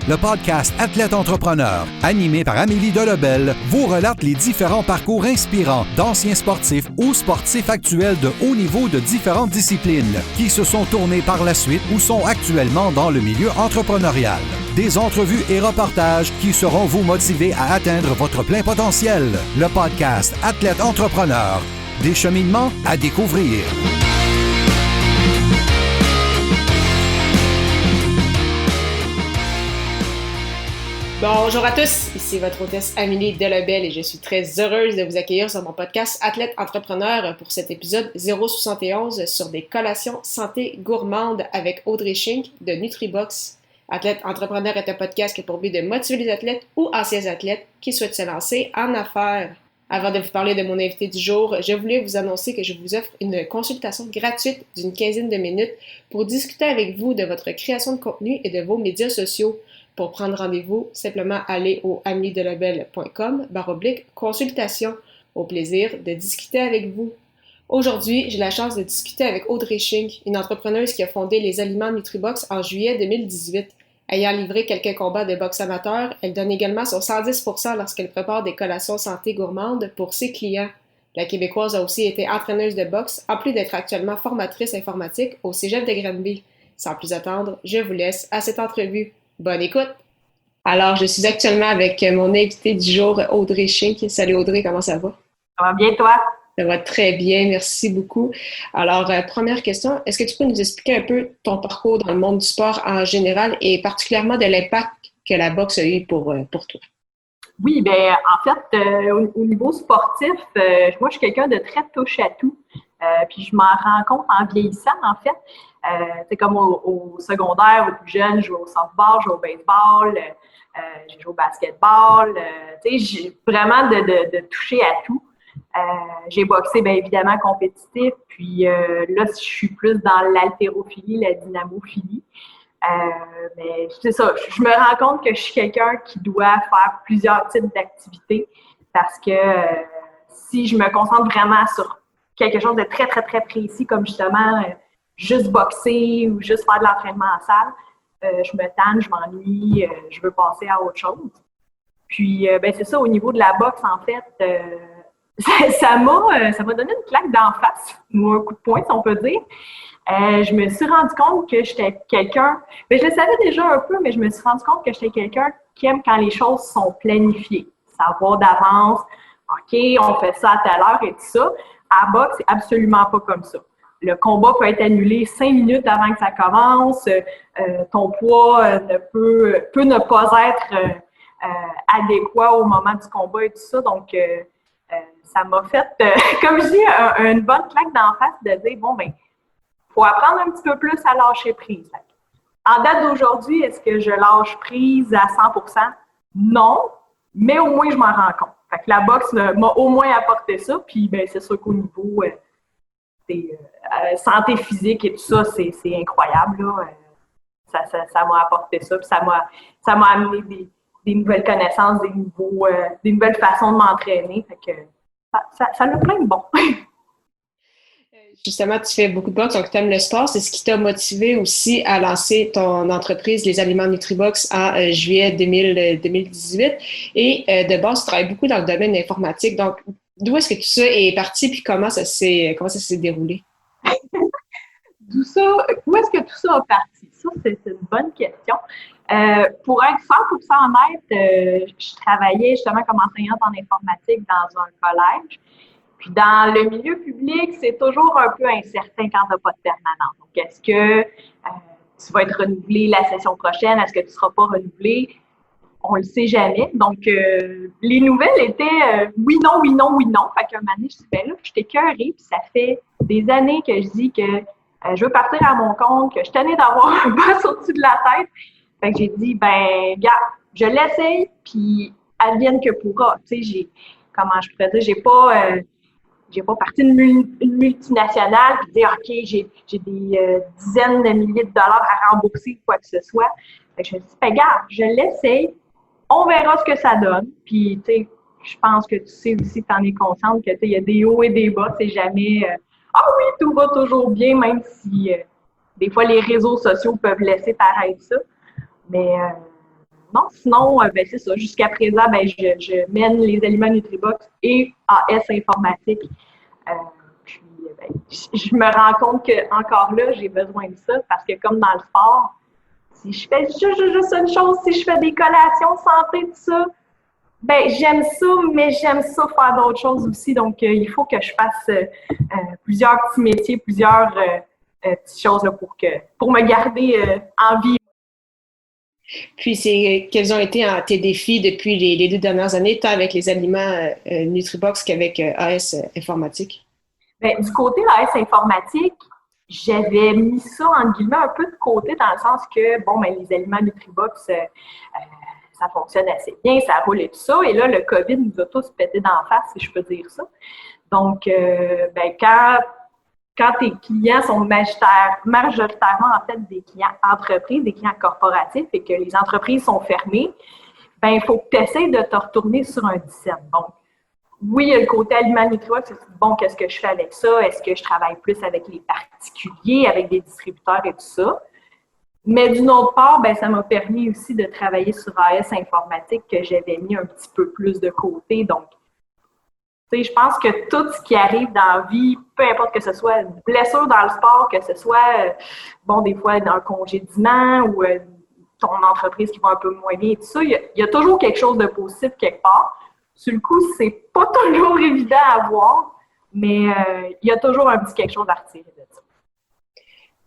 Le podcast Athlète Entrepreneur, animé par Amélie Delebel, vous relate les différents parcours inspirants d'anciens sportifs ou sportifs actuels de haut niveau de différentes disciplines qui se sont tournés par la suite ou sont actuellement dans le milieu entrepreneurial. Des entrevues et reportages qui sauront vous motiver à atteindre votre plein potentiel. Le podcast Athlète Entrepreneur, des cheminements à découvrir. Bonjour à tous, ici votre hôtesse Amélie Delebel et je suis très heureuse de vous accueillir sur mon podcast Athlète Entrepreneur pour cet épisode 071 sur des collations santé gourmandes avec Audrey Schink de NutriBox. Athlète Entrepreneur est un podcast qui a pour but de motiver les athlètes ou anciens athlètes qui souhaitent se lancer en affaires. Avant de vous parler de mon invité du jour, je voulais vous annoncer que je vous offre une consultation gratuite d'une quinzaine de minutes pour discuter avec vous de votre création de contenu et de vos médias sociaux. Pour prendre rendez-vous, simplement allez au amelidelebel.com/consultation. Au plaisir de discuter avec vous. Aujourd'hui, j'ai la chance de discuter avec Audrey Schink, une entrepreneuse qui a fondé les aliments NutriBox en juillet 2018. Ayant livré quelques combats de boxe amateur, elle donne également son 110% lorsqu'elle prépare des collations santé gourmandes pour ses clients. La Québécoise a aussi été entraîneuse de boxe, en plus d'être actuellement formatrice informatique au Cégep de Granby. Sans plus attendre, je vous laisse à cette entrevue. Bonne écoute! Alors, je suis actuellement avec mon invité du jour, Audrey Schink. Salut Audrey, comment ça va? Ça va bien, toi? Ça va très bien, merci beaucoup. Alors, première question, est-ce que tu peux nous expliquer un peu ton parcours dans le monde du sport en général et particulièrement de l'impact que la boxe a eu pour toi? Oui, bien, en fait, au niveau sportif, moi, je suis quelqu'un de très touche-à-tout. Puis je m'en rends compte en vieillissant, en fait. C'est comme au secondaire, au plus jeune, je joue au softball, je joue au baseball, je joue au basketball. J'ai vraiment de toucher à tout. J'ai boxé, bien évidemment, compétitif. Puis là, je suis plus dans l'haltérophilie, la dynamophilie. Mais c'est ça, je me rends compte que je suis quelqu'un qui doit faire plusieurs types d'activités parce que si je me concentre vraiment sur quelque chose de très, très, très précis, comme justement juste boxer ou juste faire de l'entraînement en salle, je me tanne, je m'ennuie, je veux passer à autre chose. Puis, ben c'est ça, au niveau de la boxe, en fait, ça m'a donné une claque d'en face, ou un coup de poing, si on peut dire. Je me suis rendu compte que j'étais quelqu'un, ben je le savais déjà un peu, mais je me suis rendu compte que j'étais quelqu'un qui aime quand les choses sont planifiées, savoir d'avance, OK, on fait ça à telle heure et tout ça. À boxe, c'est absolument pas comme ça. Le combat peut être annulé 5 minutes avant que ça commence. Ton poids peut ne pas être adéquat au moment du combat et tout ça. Donc, ça m'a fait, comme je dis, une bonne claque d'en face de dire, bon, ben, faut apprendre un petit peu plus à lâcher prise. En date d'aujourd'hui, est-ce que je lâche prise à 100%? Non, mais au moins, je m'en rends compte. Fait que la boxe m'a au moins apporté ça, puis ben, c'est sûr qu'au niveau santé physique et tout ça, c'est incroyable. Là. Ça m'a apporté ça, puis ça m'a amené des nouvelles connaissances, des nouvelles façons de m'entraîner. Fait que ça a plein de bon. Justement, tu fais beaucoup de boxe, donc tu aimes le sport. C'est ce qui t'a motivé aussi à lancer ton entreprise, les aliments NutriBox, en juillet 2018. Et de base, tu travailles beaucoup dans le domaine informatique. Donc, d'où est-ce que tout ça est parti puis comment ça s'est déroulé? Où est-ce que tout ça a parti? Ça, c'est une bonne question. Pour être 100% honnête, je travaillais justement comme enseignante en informatique dans un collège. Puis dans le milieu public, c'est toujours un peu incertain quand tu n'as pas de permanent. Donc, est-ce que tu vas être renouvelé la session prochaine? Est-ce que tu ne seras pas renouvelé? On ne le sait jamais. Donc, les nouvelles étaient oui, non, oui, non, oui, non. Fait qu'un moment donné, je dis, ben là, je suis écœurée, puis ça fait des années que je dis que je veux partir à mon compte, que je tenais d'avoir un boss au-dessus de la tête. Fait que j'ai dit, ben, gars, je l'essaye, puis advienne que pourra. Tu sais, comment je pourrais dire, j'ai pas parti d'une multinationale puis dire, OK, j'ai des dizaines de milliers de dollars à rembourser, quoi que ce soit. Fait que je me suis dit, ben, gars, je l'essaye, on verra ce que ça donne. Puis, tu sais, je pense que tu sais aussi, tu en es consciente que, tu sais, il y a des hauts et des bas, c'est jamais ah oui, tout va toujours bien, même si des fois les réseaux sociaux peuvent laisser paraître ça. Mais non, sinon, c'est ça. Jusqu'à présent, je mène les aliments NutriBox et AS informatique. Puis, je me rends compte qu'encore là, j'ai besoin de ça parce que comme dans le sport, si je fais juste une chose, si je fais des collations santé, tout ça, j'aime ça, mais j'aime ça faire d'autres choses aussi. Donc, il faut que je fasse plusieurs petits métiers, plusieurs petites choses là, pour me garder en vie. Puis, quels ont été tes défis depuis les 2 dernières années, tant avec les aliments NutriBox qu'avec AS Informatique? Du côté de l'AS Informatique, j'avais mis ça, en guillemets, un peu de côté dans le sens que, les aliments NutriBox, ça fonctionne assez bien, ça roule et tout ça. Et là, le COVID nous a tous pété d'en face, si je peux dire ça. Donc, quand tes clients sont majoritairement, en fait, des clients entreprises, des clients corporatifs et que les entreprises sont fermées, il faut que tu essaies de te retourner sur un disette. Donc, oui, il y a le côté aliment NutriBox, qu'est-ce que je fais avec ça? Est-ce que je travaille plus avec les particuliers, avec des distributeurs et tout ça? Mais d'une autre part, ça m'a permis aussi de travailler sur AS informatique que j'avais mis un petit peu plus de côté. Donc, je pense que tout ce qui arrive dans la vie, peu importe que ce soit une blessure dans le sport, que ce soit, des fois un congédiement ou ton entreprise qui va un peu moins bien et tout ça, il y a toujours quelque chose de positif quelque part. Sur le coup, c'est pas toujours évident à voir, mais il y a toujours un petit quelque chose à retirer de ça.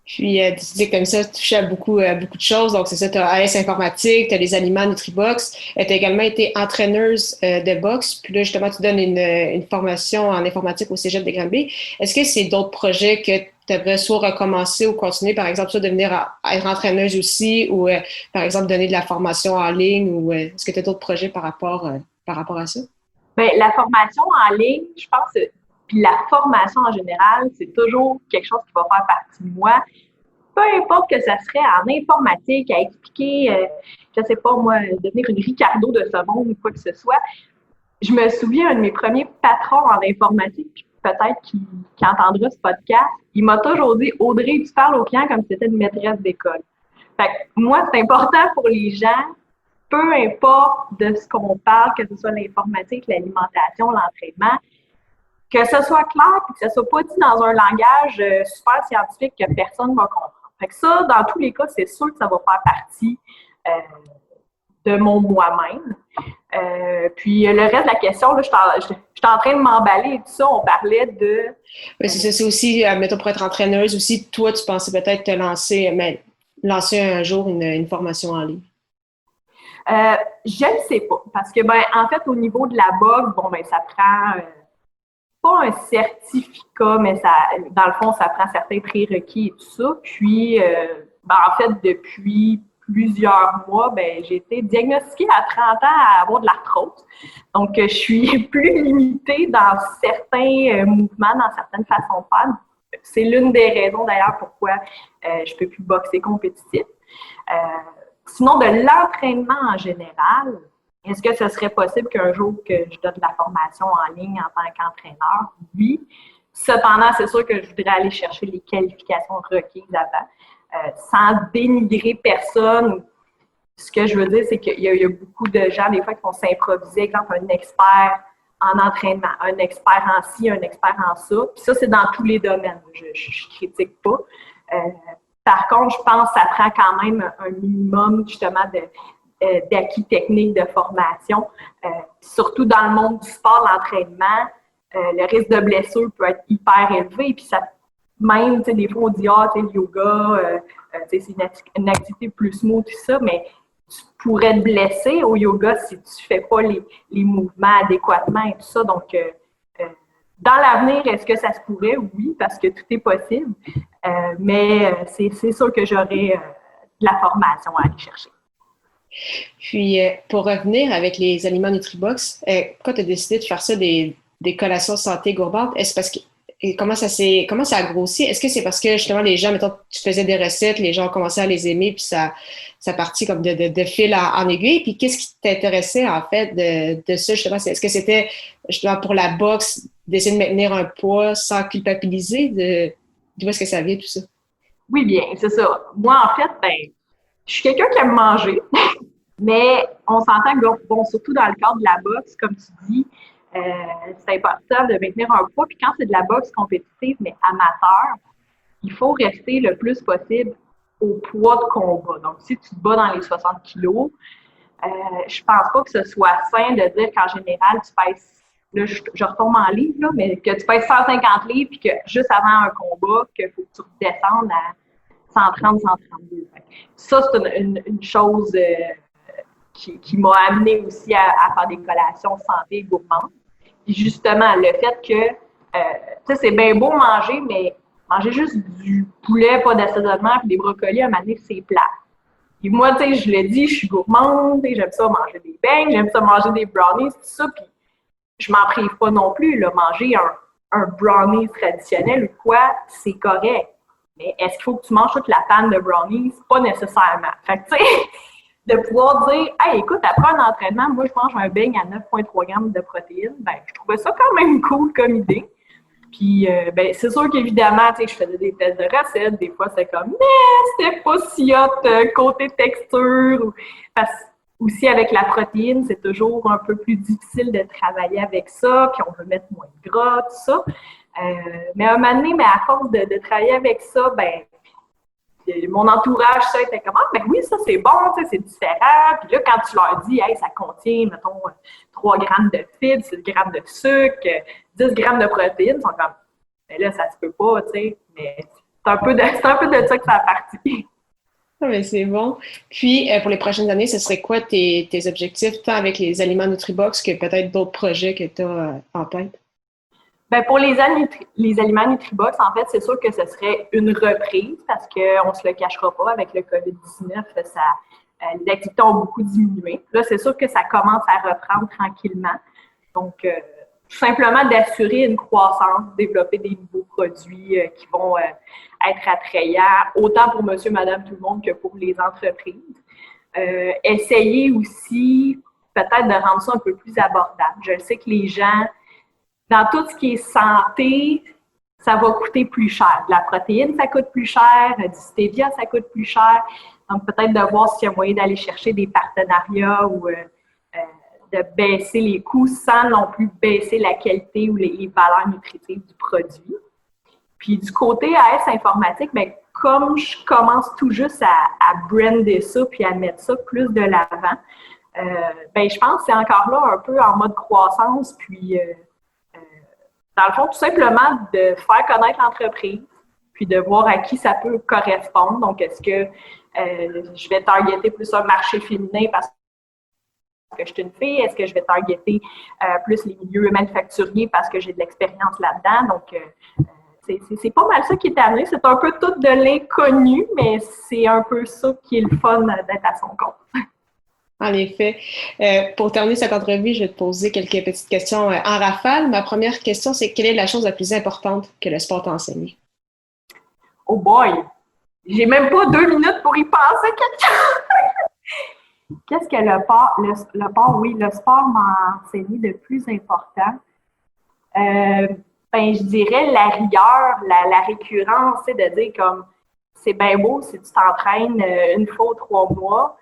Puis, tu dis comme ça, tu touches à beaucoup de choses. Donc, c'est ça, tu as AS Informatique, tu as les aliments NutriBox. Tu as également été entraîneuse de boxe. Puis là, justement, tu donnes une formation en informatique au Cégep de Granby. Est-ce que c'est d'autres projets que tu aimerais soit recommencer ou continuer, par exemple, soit devenir être entraîneuse aussi ou, par exemple, donner de la formation en ligne ou est-ce que tu as d'autres projets par rapport à ça? La formation en ligne, je pense, puis la formation en général, c'est toujours quelque chose qui va faire partie de moi. Peu importe que ça serait en informatique, à expliquer, je sais pas moi, devenir une Ricardo de ce monde ou quoi que ce soit. Je me souviens, un de mes premiers patrons en informatique, puis peut-être qu'il entendra ce podcast, il m'a toujours dit « Audrey, tu parles aux clients comme si c'était une maîtresse d'école. » Fait que moi, c'est important pour les gens, peu importe de ce qu'on parle, que ce soit l'informatique, l'alimentation, l'entraînement, que ce soit clair et que ce soit pas dit dans un langage super scientifique que personne ne va comprendre. Fait que ça, dans tous les cas, c'est sûr que ça va faire partie de mon moi-même. Puis le reste de la question, là, je suis en train de m'emballer et tout ça, on parlait de... Oui, c'est ça, c'est aussi, mettons, pour être entraîneuse aussi, toi, tu pensais peut-être te lancer un jour une formation en ligne. Je ne sais pas, parce que, en fait, au niveau de la boxe, ça prend... pas un certificat, mais ça, dans le fond, ça prend certains prérequis et tout ça. Puis, en fait, depuis plusieurs mois, j'ai été diagnostiquée à 30 ans à avoir de l'arthrose. Donc, je suis plus limitée dans certains mouvements, dans certaines façons de faire. C'est l'une des raisons, d'ailleurs, pourquoi je ne peux plus boxer compétitif. Sinon, de l'entraînement en général, est-ce que ce serait possible qu'un jour que je donne de la formation en ligne en tant qu'entraîneur? Oui. Cependant, c'est sûr que je voudrais aller chercher les qualifications requises avant, sans dénigrer personne. Ce que je veux dire, c'est qu'il y a beaucoup de gens, des fois, qui vont s'improviser, exemple, un expert en entraînement, un expert en ci, un expert en ça. Puis ça, c'est dans tous les domaines. Je critique pas. Par contre, je pense que ça prend quand même un minimum, justement, d'acquis techniques de formation. Surtout dans le monde du sport, l'entraînement, le risque de blessure peut être hyper élevé. Puis ça, même, des fois, on dit « le yoga, c'est une activité plus smooth, tout ça », mais tu pourrais te blesser au yoga si tu fais pas les mouvements adéquatement et tout ça. Donc, dans l'avenir, est-ce que ça se pourrait? Oui, parce que tout est possible. Mais c'est sûr que j'aurai de la formation à aller chercher. Puis, pour revenir avec les aliments NutriBox, quand tu as décidé de faire ça, des collations santé gourmandes, est-ce parce que comment ça a grossi? Est-ce que c'est parce que justement les gens, mettons, tu faisais des recettes, les gens ont commencé à les aimer, puis ça partit comme de fil en aiguille? Puis qu'est-ce qui t'intéressait en fait de ça justement? Est-ce que c'était justement pour la boxe d'essayer de maintenir un poids sans culpabiliser? D'où est-ce que ça vient tout ça? Oui, bien, c'est ça. Moi, en fait, je suis quelqu'un qui aime manger. Mais on s'entend que, bon, surtout dans le cadre de la boxe, comme tu dis, c'est important de maintenir un poids. Puis quand c'est de la boxe compétitive, mais amateur, il faut rester le plus possible au poids de combat. Donc, si tu te bats dans les 60 kilos, je pense pas que ce soit sain de dire qu'en général, tu pèses, là, je retombe en livre, là, mais que tu pèses 150 livres puis que juste avant un combat, qu'il faut que tu redescendes à 130, 132. Ça, c'est une chose qui m'a amené aussi à faire des collations santé gourmandes. Puis justement, le fait que, tu sais, c'est bien beau manger, mais manger juste du poulet, pas d'assaisonnement, puis des brocolis, à un moment donné, c'est plat. Et moi, tu sais, je l'ai dit, je suis gourmande, j'aime ça manger des beignes, j'aime ça manger des brownies, tout ça, puis je m'en prive pas non plus, là, manger un brownie traditionnel ou quoi, c'est correct. Mais est-ce qu'il faut que tu manges toute la panne de brownies? Pas nécessairement. Fait que, tu sais, de pouvoir dire, hey, écoute, après un entraînement, moi, je mange un beigne à 9,3 grammes de protéines, ben, je trouvais ça quand même cool comme idée. Puis, ben, c'est sûr qu'évidemment, tu sais, je faisais des tests de recettes, des fois, c'est comme, mais c'était pas si hot côté texture. Parce aussi, avec la protéine, c'est toujours un peu plus difficile de travailler avec ça, puis on veut mettre moins de gras, tout ça. Mais à un moment donné, mais à force de travailler avec ça, ben, mon entourage, ça était comme, ah, ben oui, ça c'est bon, c'est différent. Puis là, quand tu leur dis, hey, ça contient, mettons, 3 grammes de fibres, 6 grammes de sucre, 10 grammes de protéines, ils sont comme, mais là, ça se peut pas, tu sais. Mais c'est un peu de ça que ça a parti. Ah, mais c'est bon. Puis, pour les prochaines années, ce serait quoi tes objectifs, tant avec les aliments NutriBox que peut-être d'autres projets que tu as en tête? Ben pour les aliments NutriBox, en fait, c'est sûr que ce serait une reprise parce qu'on ne se le cachera pas, avec le COVID-19, les activités ont beaucoup diminué. Là, c'est sûr que ça commence à reprendre tranquillement. Donc, tout simplement d'assurer une croissance, développer des nouveaux produits qui vont être attrayants, autant pour monsieur, madame, tout le monde que pour les entreprises. Essayer aussi peut-être de rendre ça un peu plus abordable. Je sais que les gens, dans tout ce qui est santé, ça va coûter plus cher. De la protéine, ça coûte plus cher. Du stevia, ça coûte plus cher. Donc, peut-être de voir s'il y a moyen d'aller chercher des partenariats ou de baisser les coûts sans non plus baisser la qualité ou les valeurs nutritives du produit. Puis, du côté AS informatique, bien, comme je commence tout juste à brander ça puis à mettre ça plus de l'avant, bien, je pense que c'est encore là un peu en mode croissance, puis dans le fond, tout simplement de faire connaître l'entreprise, puis de voir à qui ça peut correspondre. Donc, est-ce que je vais targeter plus un marché féminin parce que je suis une fille? Est-ce que je vais targeter plus les milieux manufacturiers parce que j'ai de l'expérience là-dedans? Donc, c'est pas mal ça qui est amené. C'est un peu tout de l'inconnu, mais c'est un peu ça qui est le fun d'être à son compte. En effet. Pour terminer cette entrevue, je vais te poser quelques petites questions en rafale. Ma première question, c'est quelle est la chose la plus importante que le sport t'a enseigné? Oh boy! J'ai même pas 2 minutes pour y penser quelque chose! Qu'est-ce que le sport m'a enseigné de plus important? Ben, je dirais la rigueur, la récurrence, c'est de dire comme c'est bien beau si tu t'entraînes une fois ou 3 mois,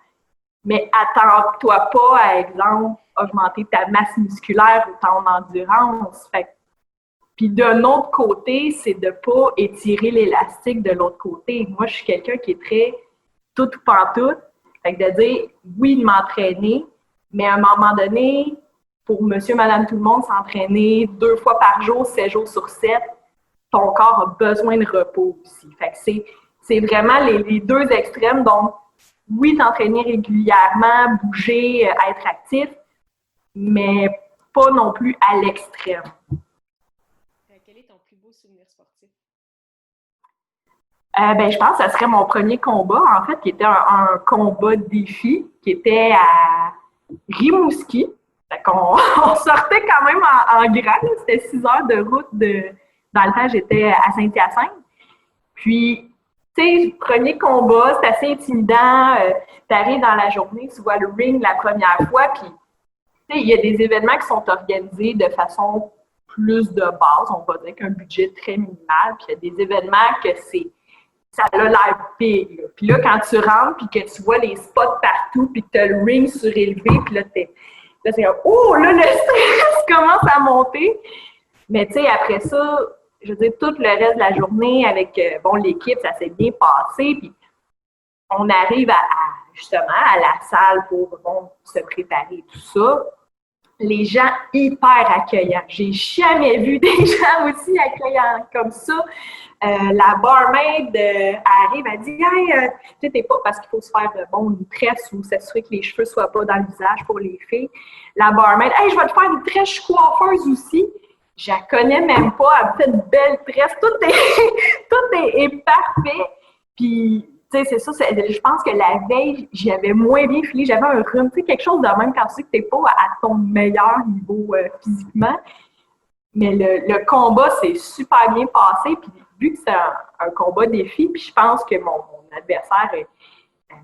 mais attends-toi pas à, exemple, augmenter ta masse musculaire ou ton endurance. Puis d'un autre côté, c'est de ne pas étirer l'élastique de l'autre côté. Moi, je suis quelqu'un qui est très tout ou pantoute. Fait que de dire, oui, de m'entraîner, mais à un moment donné, pour monsieur, madame, tout le monde, s'entraîner 2 fois par jour, 7 jours sur 7, ton corps a besoin de repos aussi. Fait que c'est vraiment les 2 extrêmes. Donc, oui, t'entraîner régulièrement, bouger, être actif, mais pas non plus à l'extrême. Quel est ton plus beau souvenir sportif? Ben, je pense que ce serait mon premier combat, en fait, qui était un combat défi, qui était à Rimouski. Fait qu'on on sortait quand même en grand. C'était 6 heures de route. Dans le temps, j'étais à Saint-Hyacinthe. Puis, tu sais, premier combat, c'est assez intimidant. Tu arrives dans la journée, tu vois le ring la première fois, puis tu sais, il y a des événements qui sont organisés de façon plus de base, on va dire qu'un budget très minimal, puis il y a des événements que ça a l'air big. Là. Puis là, quand tu rentres, puis que tu vois les spots partout, puis que tu as le ring surélevé, puis là, c'est comme, oh, là, le stress commence à monter. Mais tu sais, après ça, je veux dire, tout le reste de la journée avec, l'équipe, ça s'est bien passé, puis on arrive justement à la salle pour, se préparer, tout ça. Les gens hyper accueillants. J'ai jamais vu des gens aussi accueillants comme ça. La barmaid arrive, elle dit « Hey, tu sais, pas parce qu'il faut se faire une tresse ou s'assurer que les cheveux ne soient pas dans le visage pour les filles. » La barmaid « Hey, je vais te faire une tresse, je suis coiffeuse aussi. » Je la connais même pas, elle me fait une belle tresse. Tout est parfait. Puis, tu sais, c'est ça, je pense que la veille, j'avais moins bien filé, j'avais un rhume, tu sais, quelque chose de même quand tu sais que t'es pas à ton meilleur niveau physiquement. Mais le combat s'est super bien passé, puis vu que c'est un combat défi, puis je pense que mon adversaire,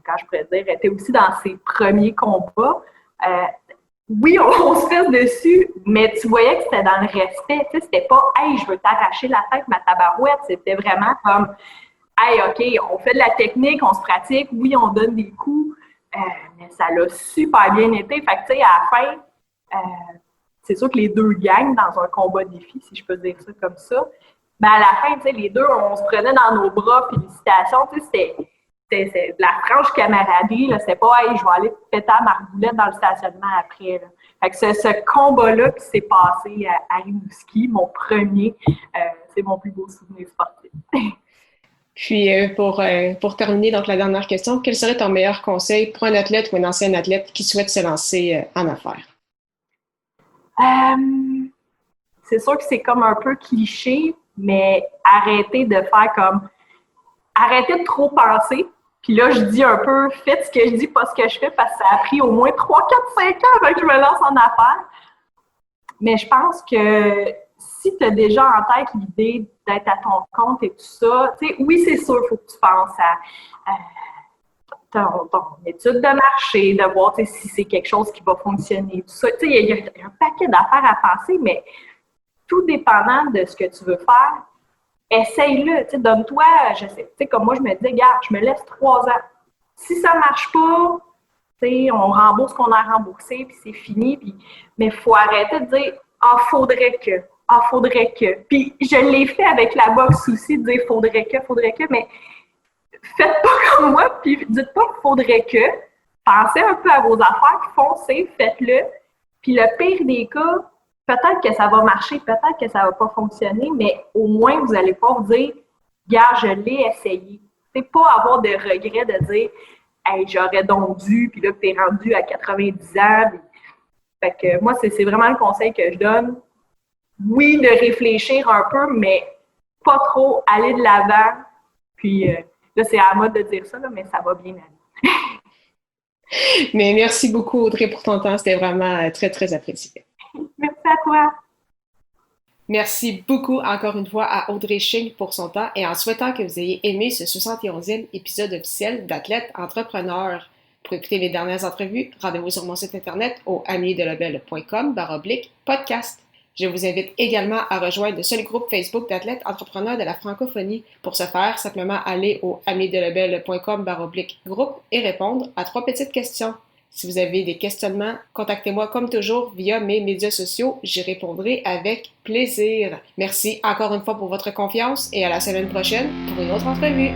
quand je pourrais dire, était aussi dans ses premiers combats. Oui, on se fait dessus, mais tu voyais que c'était dans le respect, tu sais, c'était pas « Hey, je veux t'arracher la tête, ma tabarouette », c'était vraiment comme « Hey, OK, on fait de la technique, on se pratique, oui, on donne des coups, mais ça l'a super bien été. » Fait que, tu sais, à la fin, c'est sûr que les deux gagnent dans un combat défi, si je peux dire ça comme ça. Mais à la fin, tu sais, les deux, on se prenait dans nos bras, félicitations, tu sais, c'était de la franche camaraderie, là, c'était pas « Hey, je vais aller péter à Margoulette dans le stationnement après. » Là. Fait que ce combat-là qui s'est passé à Rimouski, mon premier, c'est mon plus beau souvenir sportif. Puis, pour terminer, donc la dernière question, quel serait ton meilleur conseil pour un athlète ou un ancien athlète qui souhaite se lancer en affaires? C'est sûr que c'est comme un peu cliché, mais arrêtez de trop penser. Puis là, je dis un peu, faites ce que je dis, pas ce que je fais, parce que ça a pris au moins 3, 4, 5 ans avant que je me lance en affaires. Mais je pense que si tu as déjà en tête l'idée d'être à ton compte et tout ça, tu sais, oui, c'est sûr, il faut que tu penses à ton étude de marché, de voir si c'est quelque chose qui va fonctionner, tout ça. Tu sais, il y a un paquet d'affaires à penser, mais tout dépendant de ce que tu veux faire, essaye-le, tu sais, donne-toi, je sais, tu sais, comme moi, je me dis, regarde, je me laisse 3 ans. Si ça marche pas, tu sais, on rembourse ce qu'on a remboursé, puis c'est fini, mais il faut arrêter de dire, faudrait que. Puis je l'ai fait avec la boxe aussi, de dire, faudrait que, mais faites pas comme moi, puis dites pas, faudrait que. Pensez un peu à vos affaires, foncez, faites-le. Puis le pire des cas, peut-être que ça va marcher, peut-être que ça va pas fonctionner, mais au moins, vous allez pas vous dire « Gars, je l'ai essayé ». C'est pas avoir de regret de dire « Hey, j'aurais donc dû », puis là, t'es rendu à 90 ans. Puis... Fait que moi, c'est vraiment le conseil que je donne. Oui, de réfléchir un peu, mais pas trop, aller de l'avant. Puis là, c'est à la mode de dire ça, là, mais ça va bien aller. Mais merci beaucoup, Audrey, pour ton temps. C'était vraiment très, très apprécié. Merci à toi. Merci beaucoup encore une fois à Audrey Ching pour son temps et en souhaitant que vous ayez aimé ce 71e épisode officiel d'Athlète Entrepreneur. Pour écouter les dernières entrevues, rendez-vous sur mon site internet au amiedelobel.com/podcast. Je vous invite également à rejoindre le seul groupe Facebook d'athlètes entrepreneurs de la francophonie. Pour ce faire, simplement aller au amiedelobel.com/groupe et répondre à 3 petites questions. Si vous avez des questionnements, contactez-moi comme toujours via mes médias sociaux. J'y répondrai avec plaisir. Merci encore une fois pour votre confiance et à la semaine prochaine pour une autre entrevue.